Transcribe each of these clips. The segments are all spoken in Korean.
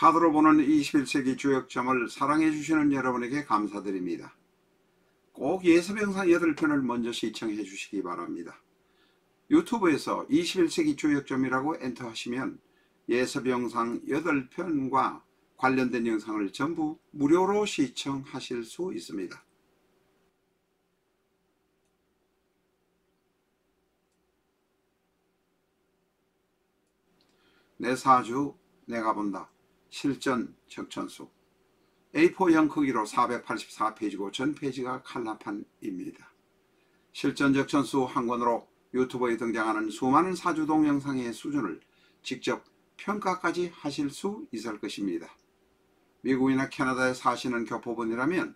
카드로 보는 21세기 주역점을 사랑해 주시는 여러분에게 감사드립니다. 꼭 예습영상 8편을 먼저 시청해 주시기 바랍니다. 유튜브에서 21세기 주역점이라고 엔터하시면 예습영상 8편과 관련된 영상을 전부 무료로 시청하실 수 있습니다. 내 사주 내가 본다. 실전 적천수 A4형 크기로 484페이지고 전페이지가 칼라판입니다. 실전 적천수 한 권으로 유튜브에 등장하는 수많은 사주 동영상의 수준을 직접 평가까지 하실 수 있을 것입니다. 미국이나 캐나다에 사시는 교포분이라면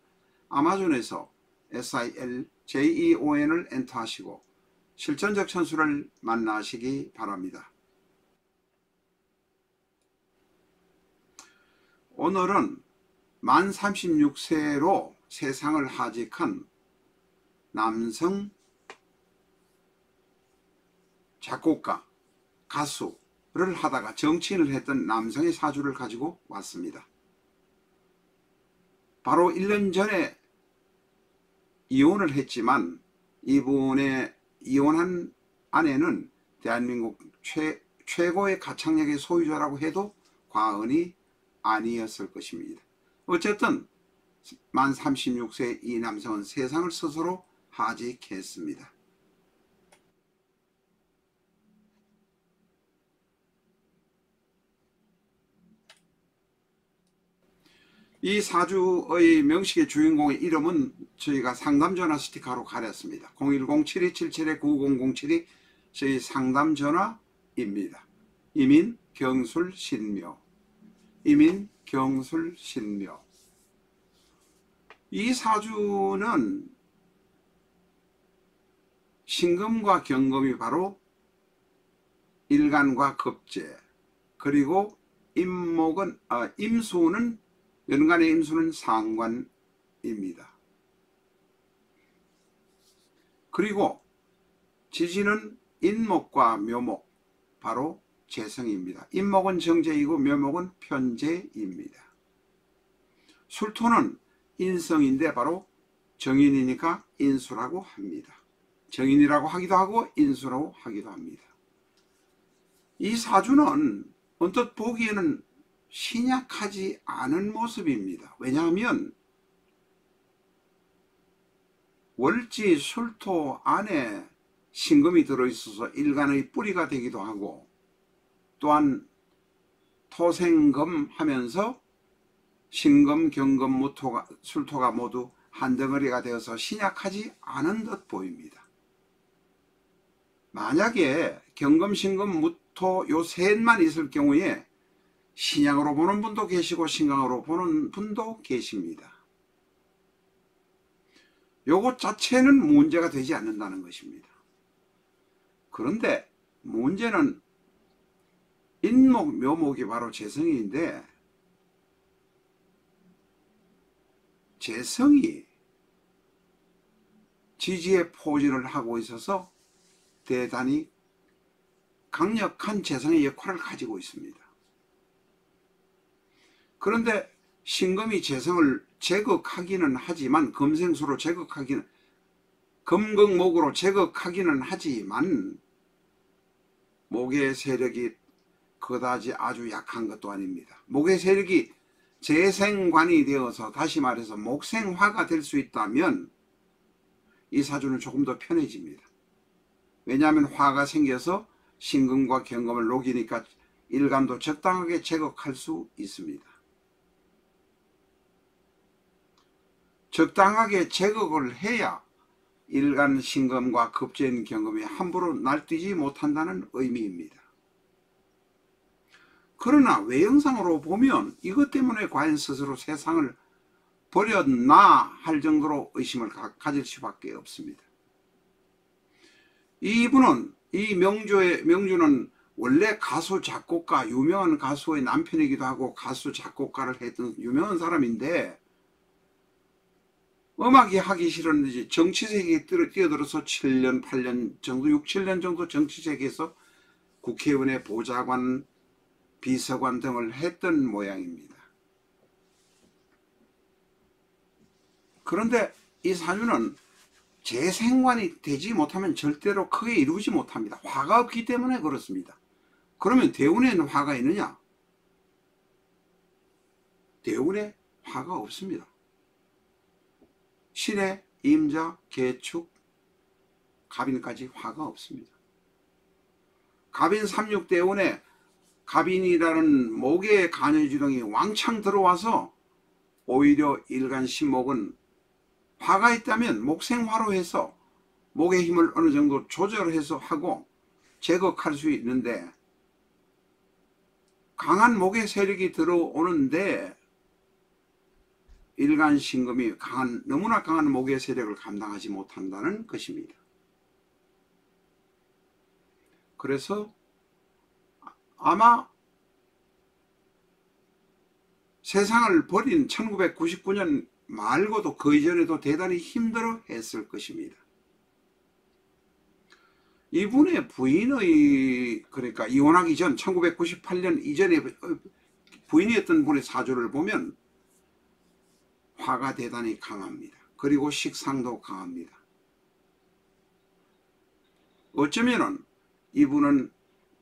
아마존에서 SILJEON을 엔터하시고 실전 적천수를 만나시기 바랍니다. 오늘은 만 36세로 세상을 하직한 남성 작곡가, 가수를 하다가 정치인을 했던 남성의 사주를 가지고 왔습니다. 바로 1년 전에 이혼을 했지만 이분의 이혼한 아내는 대한민국 최고의 가창력의 소유자라고 해도 과언이 아니었을 것입니다. 어쨌든 만 36세 이 남성은 세상을 스스로 하직했습니다. 이 사주의 명식의 주인공의 이름은 저희가 상담전화 스티커로 가렸습니다. 010-7277-9007이 저희 상담전화입니다. 이민, 경술, 신묘. 이민, 경술, 신묘. 이 사주는 신금과 경금이 바로 일간과 급제, 그리고 임수는 연간의 임수는 상관입니다. 그리고 지지는 인목과 묘목, 바로 재성입니다. 인목은 정제이고 묘목은 편제입니다. 술토는 인성인데 바로 정인이니까 인수라고 합니다. 정인이라고 하기도 하고 인수라고 하기도 합니다. 이 사주는 언뜻 보기에는 신약하지 않은 모습입니다. 왜냐하면 월지 술토 안에 신금이 들어있어서 일간의 뿌리가 되기도 하고, 또한 토생금 하면서 신금, 경금, 무토가, 술토가 모두 한 덩어리가 되어서 신약하지 않은 듯 보입니다. 만약에 경금, 신금, 무토 요 셋만 있을 경우에 신약으로 보는 분도 계시고 신강으로 보는 분도 계십니다. 요것 자체는 문제가 되지 않는다는 것입니다. 그런데 문제는 인목, 묘목이 바로 재성인데, 재성이 지지의 포진을 하고 있어서 대단히 강력한 재성의 역할을 가지고 있습니다. 그런데 신금이 재성을 제극하기는 하지만, 금생수로 제극하기는, 금극목으로 제극하기는 하지만 목의 세력이 그다지 아주 약한 것도 아닙니다. 목의 세력이 재생관이 되어서, 다시 말해서 목생화가 될 수 있다면 이 사주는 조금 더 편해집니다. 왜냐하면 화가 생겨서 신금과 경금을 녹이니까 일간도 적당하게 제거할 수 있습니다. 적당하게 제거를 해야 일간 신금과 급제인 경금이 함부로 날뛰지 못한다는 의미입니다. 그러나 외형상으로 보면 이것 때문에 과연 스스로 세상을 버렸나 할 정도로 의심을 가질 수밖에 없습니다. 이분은, 이 명주는 원래 가수 작곡가, 유명한 가수의 남편이기도 하고 가수 작곡가를 했던 유명한 사람인데, 음악이 하기 싫었는지 정치세계에 뛰어들어서 7년 8년 정도, 6, 7년 정도 정치세계에서 국회의원의 보좌관, 비서관 등을 했던 모양입니다. 그런데 이 사주는 재생관이 되지 못하면 절대로 크게 이루지 못합니다. 화가 없기 때문에 그렇습니다. 그러면 대운에는 화가 있느냐? 대운에 화가 없습니다. 신의, 임자, 개축, 갑인까지 화가 없습니다. 갑인 36대운에 갑인이라는 목의 간여지동이 왕창 들어와서 오히려 일간신목은 화가 있다면 목생화로 해서 목의 힘을 어느 정도 조절해서 하고 제거할 수 있는데, 강한 목의 세력이 들어오는데 일간신금이 너무나 강한 목의 세력을 감당하지 못한다는 것입니다. 그래서 아마 세상을 버린 1999년 말고도 그 이전에도 대단히 힘들어 했을 것입니다. 이분의 부인의, 그러니까 이혼하기 전 1998년 이전에 부인이었던 분의 사주를 보면 화가 대단히 강합니다. 그리고 식상도 강합니다. 어쩌면은 이분은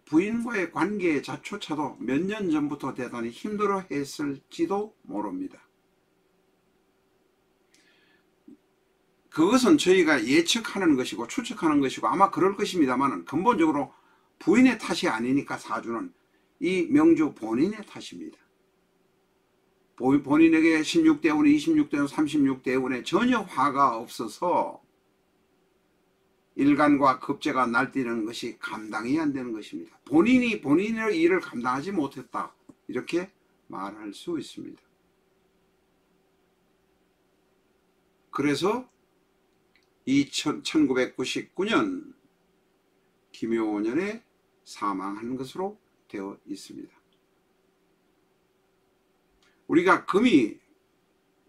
부인과의 관계 자초차도 몇 년 전부터 대단히 힘들어 했을지도 모릅니다. 그것은 저희가 예측하는 것이고 추측하는 것이고 아마 그럴 것입니다만, 근본적으로 부인의 탓이 아니니까 사주는 이 명주 본인의 탓입니다. 본인에게 16대운, 26대운, 36대운에 전혀 화가 없어서 일간과 급제가 날뛰는 것이 감당이 안 되는 것입니다. 본인이 본인의 일을 감당하지 못했다, 이렇게 말할 수 있습니다. 그래서 1999년 김효년에 사망한 것으로 되어 있습니다. 우리가 금이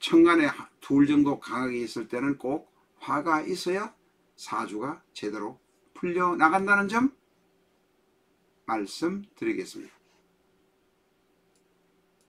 천간에 둘 정도 강하게 있을 때는 꼭 화가 있어야 사주가 제대로 풀려나간다는 점 말씀드리겠습니다.